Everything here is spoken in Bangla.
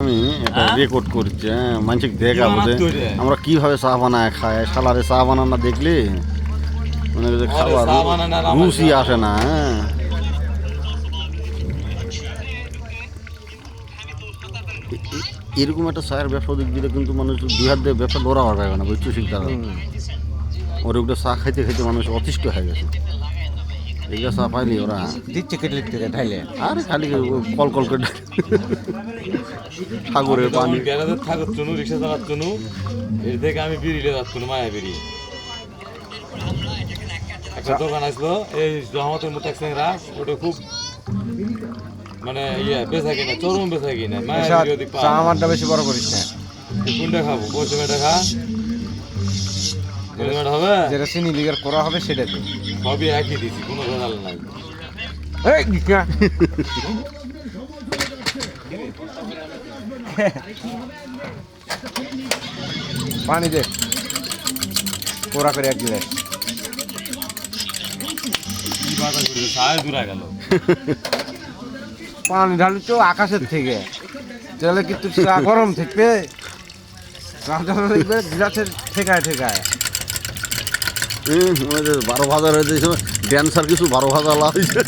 আমি এটা রেকর্ড করছি, হ্যাঁ মানুষকে দেখাবো যে আমরা কিভাবে চা বানায় খাই। শালারে চা বানানো দেখলে মনে করছে খাবার রুচি আসে না। হ্যাঁ এরকম একটা চায়ের ব্যবসা দিক দিলে কিন্তু মানুষ দুই হাত দিয়ে ব্যবসা ধরা হওয়া যাবে না, বুঝছো শিখতে ওর ওটা চা খাইতে খাইতে মানুষ অতিষ্ঠ হয়ে গেছে। এইটা চা পাইলি ওরা দিচ্ছে কেটে থেকে ঢাইলে আরে খালি কল কল করে সাগরের পানি। গ্যারাজে থাকত চুনু, রিক্সা চালাত চুনু, এর থেকে আমি বিড়িলে যাচ্ছ মায়া বিড়ি। একটা দোকান আসলো এই রহমতের মোটা চেংরা, ওটা খুব মানে বেচা কিনা, চরম বেচা কিনা। মায়া বিড়ি যদি চা আমারটা বেশি বড় করিস না। কোনটা খাবো? পশ্চিমেটা খা, পশ্চিমেটা হবে, যেটা চিনি লিগার করা হবে সেটাতে সবই একই দিছি, কোনো ভেজাল নাই। এই গিকা পানি দে পোড়া করে এক গ্লাস। কি বাধা করবে, সায় দূরা গেল। পানি ঢালি তো আকাশের থেকে, তাহলে কিন্তু চা গরম থাকবে, দেখবে গ্লাসের ঠেকায় ঠেকায়। 12 ভাজা রয়েছে, ড্যান্সার কিছু 12 ভাজা লাগাইছে।